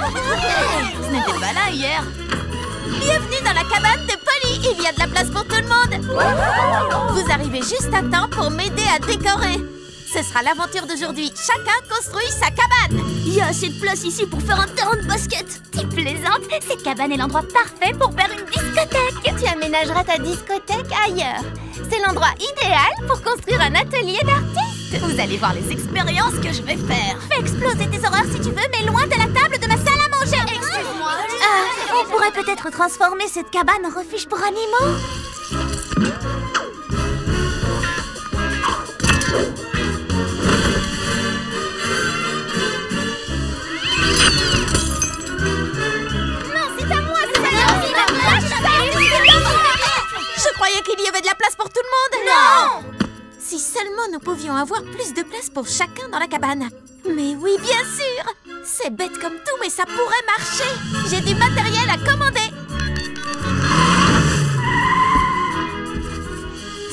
Ce n'était pas là hier. Bienvenue dans la cabane de Polly. Il y a de la place pour tout le monde. Vous arrivez juste à temps pour m'aider à décorer. Ce sera l'aventure d'aujourd'hui. Chacun construit sa cabane. Il y a assez de place ici pour faire un terrain de basket. Tu plaisantes? Cette cabane est l'endroit parfait pour faire une discothèque. Tu aménageras ta discothèque ailleurs. C'est l'endroit idéal pour construire un atelier d'artistes. Vous allez voir les expériences que je vais faire. Fais exploser tes horreurs si tu veux, mais loin de la table de ma salle à manger. Excuse-moi. On pourrait peut-être transformer cette cabane en refuge pour animaux. Je croyais qu'il y avait de la place pour tout le monde. Non! Si seulement nous pouvions avoir plus de place pour chacun dans la cabane. Mais oui, bien sûr. C'est bête comme tout, mais ça pourrait marcher. J'ai du matériel à commander.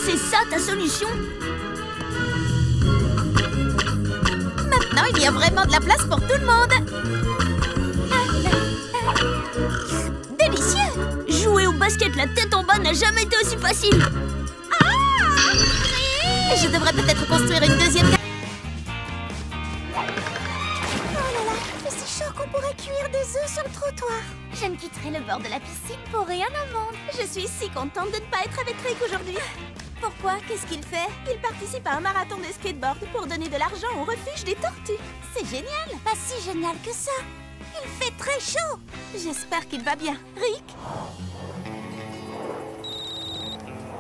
C'est ça ta solution? Maintenant, il y a vraiment de la place pour tout le monde. Délicieux. Jouer au basket la tête en bas n'a jamais été aussi facile. Je devrais peut-être construire une deuxième cabane. Oh là là, il fait si chaud qu'on pourrait cuire des œufs sur le trottoir. Je ne quitterai le bord de la piscine pour rien au monde. Je suis si contente de ne pas être avec Rick aujourd'hui. Pourquoi? Qu'est-ce qu'il fait? Il participe à un marathon de skateboard pour donner de l'argent au refuge des tortues. C'est génial. Pas si génial que ça. Il fait très chaud. J'espère qu'il va bien. Rick?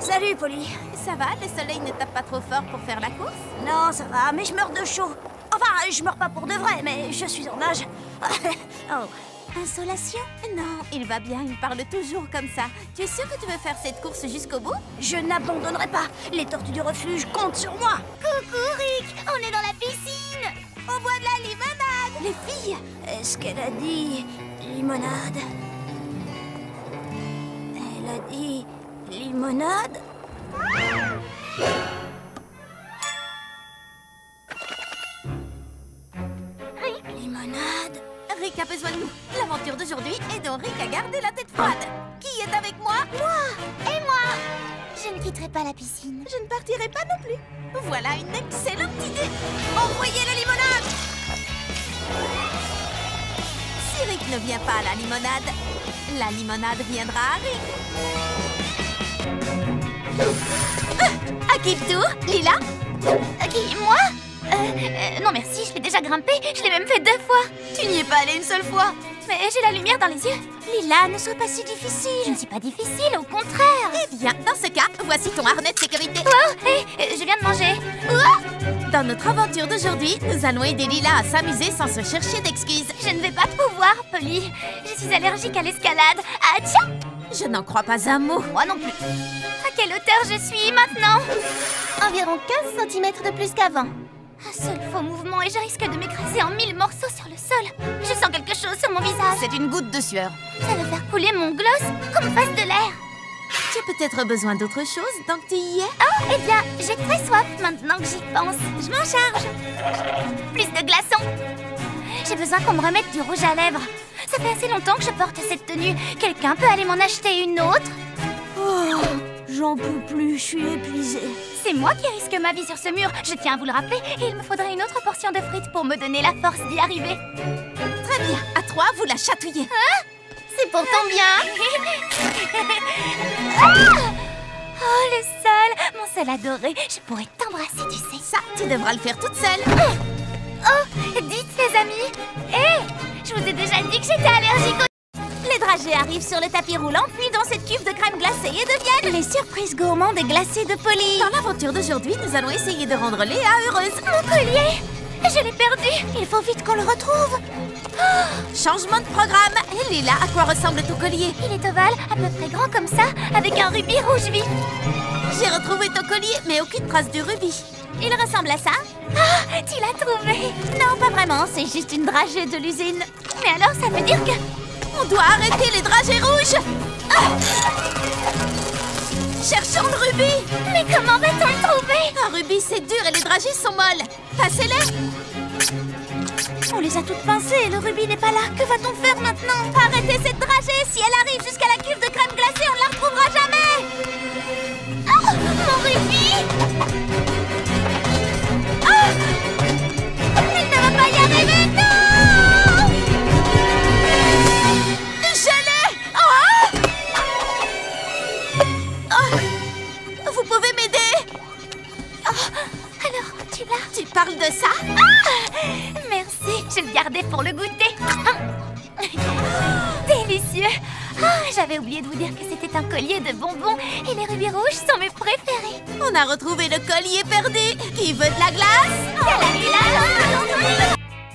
Salut, Polly. Ça va? Le soleil ne tape pas trop fort pour faire la course? Non, ça va, mais je meurs de chaud. Enfin, je meurs pas pour de vrai, mais je suis en âge. Oh. Insolation? Non, il va bien, il parle toujours comme ça. Tu es sûr que tu veux faire cette course jusqu'au bout? Je n'abandonnerai pas. Les tortues du refuge comptent sur moi. Coucou, Rick. On est dans la piscine. On boit de la limonade. Les filles? Est-ce qu'elle a dit limonade? Elle a dit limonade? Limonade? Rick a besoin de nous. L'aventure d'aujourd'hui est dont Rick a gardé la tête froide. Qui est avec moi? Moi. Et moi. Je ne quitterai pas la piscine. Je ne partirai pas non plus. Voilà une excellente idée. Envoyez la limonade. Si Rick ne vient pas à la limonade viendra à Rick. À qui le tour? Lila? Qui? Moi? Non merci, je l'ai déjà grimpé. Je l'ai même fait 2 fois. Tu n'y es pas allée une seule fois. Mais j'ai la lumière dans les yeux. Lila, ne sois pas si difficile. Je ne suis pas difficile, au contraire. Eh bien, dans ce cas, voici ton harnais de sécurité. Oh, hé, je viens de manger. Oh. Dans notre aventure d'aujourd'hui, nous allons aider Lila à s'amuser sans se chercher d'excuses. Je ne vais pas pouvoir, Polly. Je suis allergique à l'escalade. Ah, tiens! Je n'en crois pas un mot. Moi non plus. À quelle hauteur je suis maintenant? Environ 15 cm de plus qu'avant. Un seul faux mouvement et je risque de m'écraser en 1000 morceaux sur le sol. Je sens quelque chose sur mon visage. C'est une goutte de sueur. Ça va faire couler mon gloss, qu'on me fasse de l'air. Tu as peut-être besoin d'autre chose tant que tu y es. Oh, eh bien, j'ai très soif maintenant que j'y pense. Je m'en charge. Plus de glaçons. J'ai besoin qu'on me remette du rouge à lèvres. Ça fait assez longtemps que je porte cette tenue. Quelqu'un peut aller m'en acheter une autre? Oh, j'en peux plus, je suis épuisée. C'est moi qui risque ma vie sur ce mur, je tiens à vous le rappeler, et il me faudrait une autre portion de frites pour me donner la force d'y arriver. Très bien, à 3, vous la chatouillez. Hein? C'est pour ton bien. Oh, le sol, mon sol adoré, je pourrais t'embrasser, tu sais. Ça, tu devras le faire toute seule. Oh, dites les amis. Hé, je vous ai déjà dit que j'étais allergique au... Les dragées arrivent sur le tapis roulant, puis dans cette cuve de crème glacée et deviennent les surprises gourmandes et glacées de Polly. Dans l'aventure d'aujourd'hui, nous allons essayer de rendre Léa heureuse. Mon collier, je l'ai perdu. Il faut vite qu'on le retrouve. Oh, changement de programme. Et Léla, à quoi ressemble ton collier? Il est ovale, à peu près grand comme ça, avec un rubis rouge vif. J'ai retrouvé ton collier, mais aucune trace du rubis. Il ressemble à ça? Ah, tu l'as trouvé? Non, pas vraiment, c'est juste une dragée de l'usine. Mais alors, ça veut dire que... On doit arrêter les dragées rouges. Ah! Cherchons le rubis. Mais comment va-t-on le trouver? Un rubis, c'est dur et les dragées sont molles. Passez-les. On les a toutes pincées et le rubis n'est pas là. Que va-t-on faire maintenant? Arrêtez cette dragée! Si elle arrive jusqu'à la cuve de crème glacée, on ne la retrouvera jamais! Oh, mon rubis! Oh, elle ne va pas y arriver, non! Je l'ai! Oh! Vous pouvez m'aider? Alors, tu l'as? Tu parles de ça? Merci, je le gardais pour le goûter. Délicieux. J'avais oublié de vous dire que c'était un collier de bonbons et les rubis rouges sont mes préférés. On a retrouvé le collier perdu. Qui veut de la glace?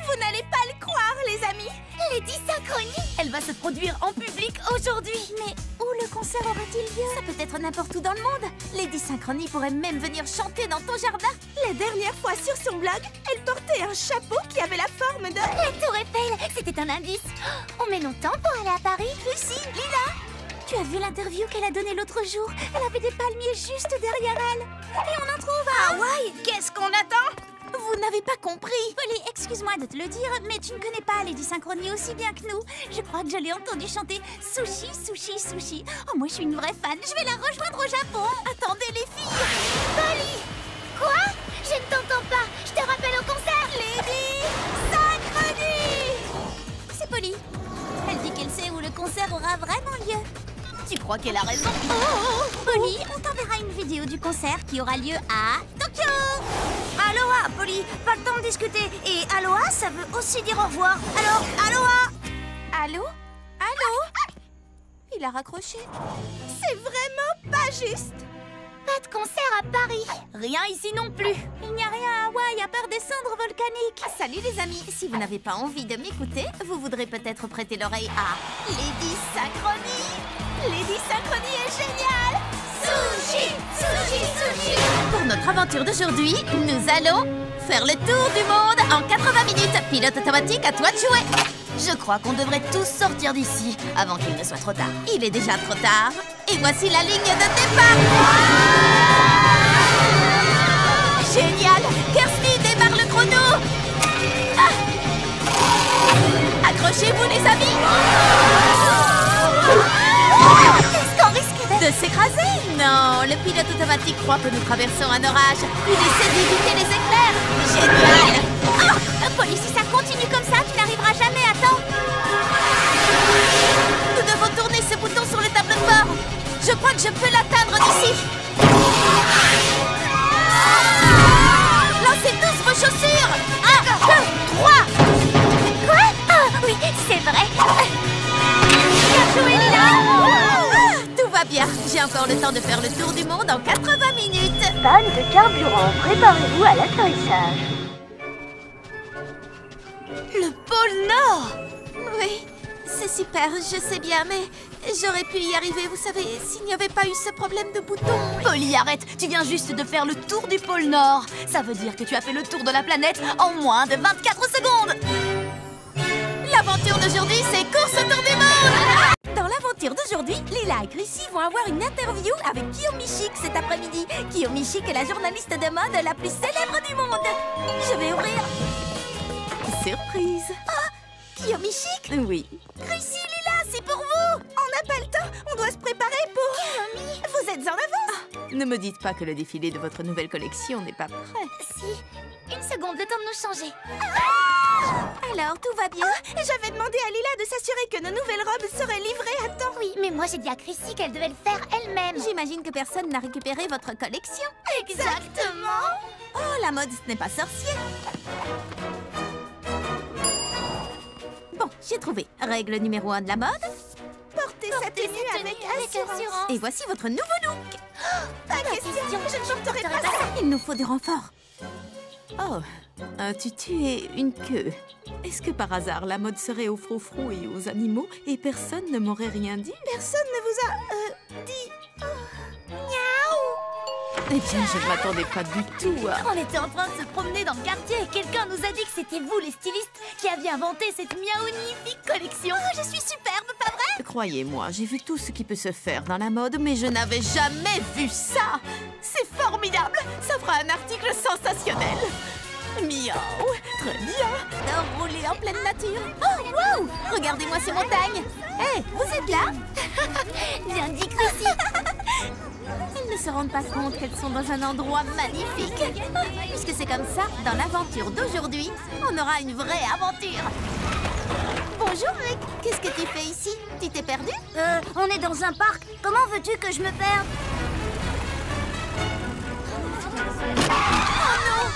Vous n'allez pas le croire, les amis. Lady Synchronie, elle va se produire en public aujourd'hui. Mais où le concert aura-t-il lieu? Ça peut être n'importe où dans le monde. Lady Synchronie pourrait même venir chanter dans ton jardin. La dernière fois sur son blog, elle portait un chapeau qui avait la forme de... La tour Eiffel, c'était un indice. On met longtemps pour aller à Paris. Lucie, Lila, tu as vu l'interview qu'elle a donnée l'autre jour? Elle avait des palmiers juste derrière elle. Et on en trouve à Hawaï, qu'est-ce qu'on attend? Vous n'avez pas compris. Polly, excuse-moi de te le dire, mais tu ne connais pas Lady Synchronie aussi bien que nous. Je crois que je l'ai entendu chanter Sushi, Sushi, Sushi. Oh, moi je suis une vraie fan. Je vais la rejoindre au Japon. Attendez les filles. Polly! Quoi? Je ne t'entends pas. Je te rappelle au concert. Lady Synchronie! C'est Polly. Elle dit qu'elle sait où le concert aura vraiment lieu. Tu crois qu'elle a raison? Polly, on t'enverra une vidéo du concert qui aura lieu à Tokyo. Aloha, Polly, pas le temps de discuter. Et aloha, ça veut aussi dire au revoir. Alors, aloha. Allô? Allô? Il a raccroché. C'est vraiment pas juste. Pas de concert à Paris. Rien ici non plus. Il n'y a rien à Hawaï à part des cendres volcaniques. Salut les amis, si vous n'avez pas envie de m'écouter, vous voudrez peut-être prêter l'oreille à Lady Synchronie. Lady Synchronie est géniale. Sushi, sushi, sushi. Pour notre aventure d'aujourd'hui, nous allons faire le tour du monde en 80 minutes. Pilote automatique, à toi de jouer. Je crois qu'on devrait tous sortir d'ici avant qu'il ne soit trop tard. Il est déjà trop tard. Et voici la ligne de départ. Génial! Kirsty démarre le chrono. Accrochez-vous les amis. Est-ce qu'on risque De s'écraser? Non, le pilote automatique croit que nous traversons un orage. Il essaie d'éviter les éclairs. Génial! Polly, si ça continue comme ça, tu n'arriveras jamais à temps. Nous devons tourner ce bouton sur le tableau de bord. Je crois que je peux l'atteindre d'ici. Lancez tous vos chaussures. 1, 2, 3. Quoi? Ah, oui, c'est vrai. Bien joué, Lila. Tout va bien. J'ai encore le temps de faire le tour du monde en 80 minutes. Panne de carburant, préparez-vous à l'atterrissage. Le pôle Nord. Oui, c'est super, je sais bien, mais j'aurais pu y arriver, vous savez, s'il n'y avait pas eu ce problème de bouton. Polly, arrête. Tu viens juste de faire le tour du pôle Nord. Ça veut dire que tu as fait le tour de la planète en moins de 24 secondes. L'aventure d'aujourd'hui, c'est course autour du monde. Dans l'aventure d'aujourd'hui, Lila et Chrissy vont avoir une interview avec Kiyomi Chic cet après-midi. Kiyomi Chic est la journaliste de mode la plus célèbre du monde. Je vais ouvrir. Surprise. Ah, Kiyomi Chic? Oui. Chrissy, Lila, c'est pour vous. On n'a pas le temps, on doit se préparer pour... Kiyomi, vous êtes en avance. Ne me dites pas que le défilé de votre nouvelle collection n'est pas prêt. Si, une seconde, le temps de nous changer. Alors, tout va bien? J'avais demandé à Lila de s'assurer que nos nouvelles robes seraient livrées à temps. Oui, mais moi j'ai dit à Chrissy qu'elle devait le faire elle-même. J'imagine que personne n'a récupéré votre collection. Exactement. Oh, la mode, ce n'est pas sorcier. Bon, j'ai trouvé. Règle numéro 1 de la mode. Portez sa tenue avec assurance. Et voici votre nouveau look. Pas question, je ne porterai pas ça. Il nous faut du renfort. Oh, un tutu et une queue. Est-ce que par hasard la mode serait aux froufrous et aux animaux et personne ne m'aurait rien dit? Personne ne vous a dit... Eh bien, je ne m'attendais pas du tout à... On était en train de se promener dans le quartier et quelqu'un nous a dit que c'était vous, les stylistes, qui aviez inventé cette magnifique collection. Oh, je suis superbe, pas vrai? Croyez-moi, j'ai vu tout ce qui peut se faire dans la mode, mais je n'avais jamais vu ça. C'est formidable. Ça fera un article sensationnel. Miaou. Très bien. De rouler en pleine nature. Oh, wow. Regardez-moi ces montagnes. Hé, vous êtes là? Bien dit, Chrissy. Ils ne se rendent pas compte qu'elles sont dans un endroit magnifique. Puisque c'est comme ça, dans l'aventure d'aujourd'hui, on aura une vraie aventure. Bonjour Rick, qu'est-ce que tu fais ici? Tu t'es perdu? On est dans un parc. Comment veux-tu que je me perde? Oh non!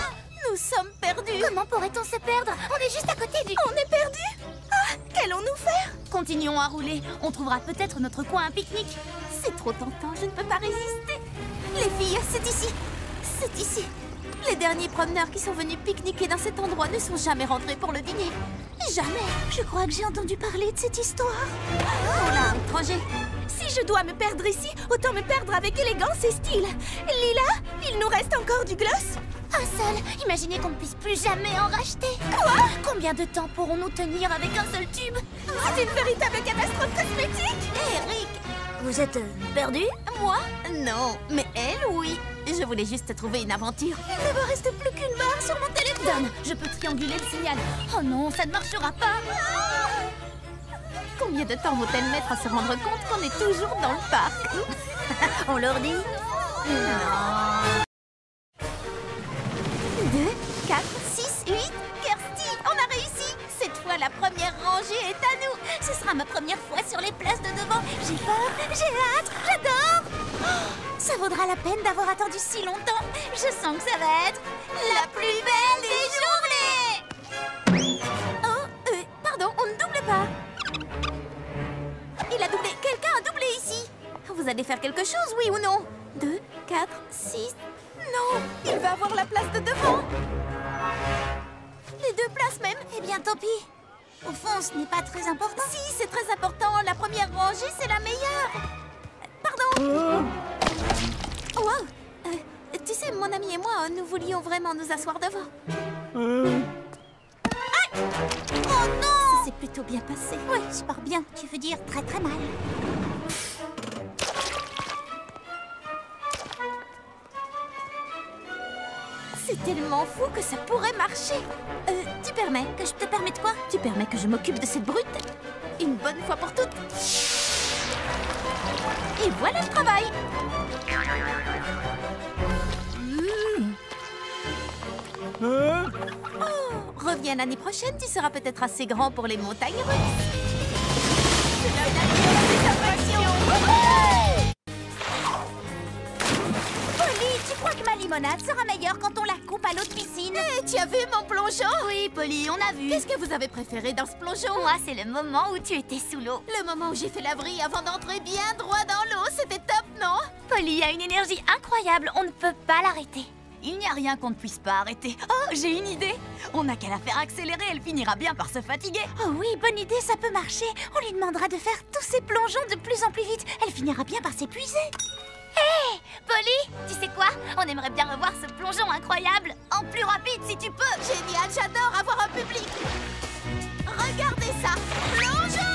Nous sommes perdus. Comment pourrait-on se perdre? On est juste à côté du... On est perdus? Ah, qu'allons-nous faire? Continuons à rouler. On trouvera peut-être notre coin à pique-nique. C'est trop tentant, je ne peux pas résister. Les filles, c'est ici. C'est ici. Les derniers promeneurs qui sont venus pique-niquer dans cet endroit ne sont jamais rentrés pour le dîner. Jamais. Je crois que j'ai entendu parler de cette histoire. Oh là, étranger. Si je dois me perdre ici, autant me perdre avec élégance et style. Lila, il nous reste encore du gloss? Un seul. Imaginez qu'on ne puisse plus jamais en racheter. Quoi? Combien de temps pourrons-nous tenir avec un seul tube? C'est une véritable catastrophe cosmétique. Eric, Vous êtes perdu? moi? Non, mais elle, oui. Je voulais juste trouver une aventure. Il ne me reste plus qu'une barre sur mon téléphone. Je peux trianguler le signal. Oh non, ça ne marchera pas. Combien de temps vont-elles mettre à se rendre compte qu'on est toujours dans le parc? On leur dit? Non. 2, 4, 6, 8. Kirsty, on a réussi. Cette fois, la première rangée est à nous. Ce sera ma première fois sur les places de devant. J'ai peur, j'ai hâte, j'adore. Oh, ça vaudra la peine d'avoir attendu si longtemps. Je sens que ça va être la plus belle des journées. Oh, pardon, on ne double pas. Il a doublé. Quelqu'un a doublé ici. Vous allez faire quelque chose, oui ou non? 2, 4, 6. Non, il va avoir la place de devant. Les deux places même. Eh bien, tant pis. Au fond, ce n'est pas très important. Si, c'est très important. La première rangée, c'est la meilleure. Pardon. Wow. Tu sais, mon ami et moi, nous voulions vraiment nous asseoir devant. Oh non! Ça s'est plutôt bien passé. Oui, super bien. Tu veux dire très très mal. C'est tellement fou que ça pourrait marcher. Tu permets? Que je te permets de quoi? Tu permets que je m'occupe de cette brute? Une bonne fois pour toutes. Et voilà le travail. Oh, reviens l'année prochaine, tu seras peut-être assez grand pour les montagnes russes. Polly, tu crois que ma limonade sera meilleure quand on la coupe à l'eau de piscine? Tu as vu mon plongeon? Oui, Polly, on a vu. Qu'est-ce que vous avez préféré dans ce plongeon? Moi, c'est le moment où tu étais sous l'eau. Le moment où j'ai fait la vrille avant d'entrer bien droit dans l'eau, c'était top, non? Polly a une énergie incroyable, on ne peut pas l'arrêter. Il n'y a rien qu'on ne puisse pas arrêter. Oh, j'ai une idée. On n'a qu'à la faire accélérer, elle finira bien par se fatiguer. Oh oui, bonne idée, ça peut marcher. On lui demandera de faire tous ces plongeons de plus en plus vite. Elle finira bien par s'épuiser. Hé, Polly, tu sais quoi? On aimerait bien revoir ce plongeon incroyable. En plus rapide, si tu peux. Génial, j'adore avoir un public. Regardez ça, plongeon!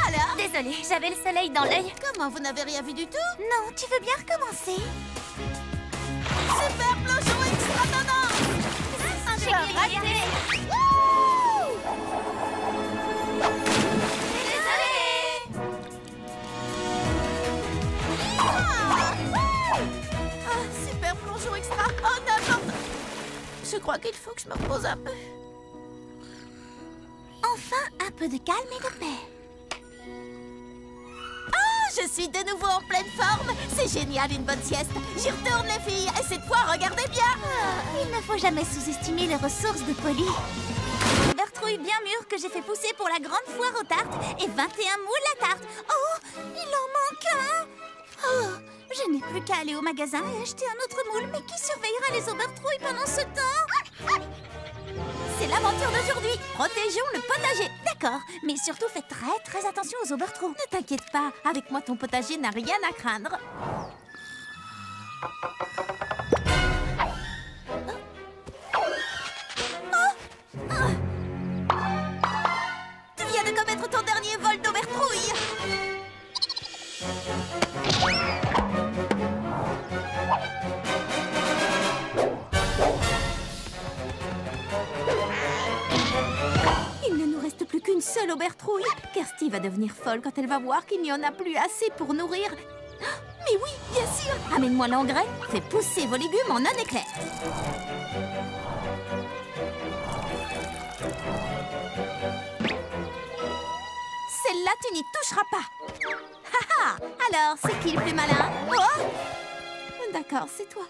Alors? Désolée, j'avais le soleil dans l'œil. Comment, vous n'avez rien vu du tout? Non, tu veux bien recommencer? Super plongeon extra-donnant! J'ai raté. Super plongeon extra! Oh, n'importe! Je crois qu'il faut que je me repose un peu. Enfin, un peu de calme et de paix. Je suis de nouveau en pleine forme. C'est génial, une bonne sieste. J'y retourne, les filles. Et cette fois, regardez bien. Il ne faut jamais sous-estimer les ressources de Polly. Bertrouille bien mûre que j'ai fait pousser pour la grande foire aux tartes et 21 moules à tarte. Oh, il en manque un. Oh, je n'ai plus qu'à aller au magasin et acheter un autre moule. Mais qui surveillera les Obertrouilles pendant ce temps? C'est l'aventure d'aujourd'hui. Protégeons le potager. D'accord, mais surtout fais très attention aux Obertrous. Ne t'inquiète pas, avec moi ton potager n'a rien à craindre. Tu viens de commettre ton dernier vol d'Obertrouille. seule aubertrouille. Kirsty va devenir folle quand elle va voir qu'il n'y en a plus assez pour nourrir. Ah, mais oui, bien sûr. Amène-moi l'engrais, fais pousser vos légumes en un éclair. Celle-là, tu n'y toucheras pas. Haha, alors, c'est qui le plus malin? Oh, d'accord, c'est toi.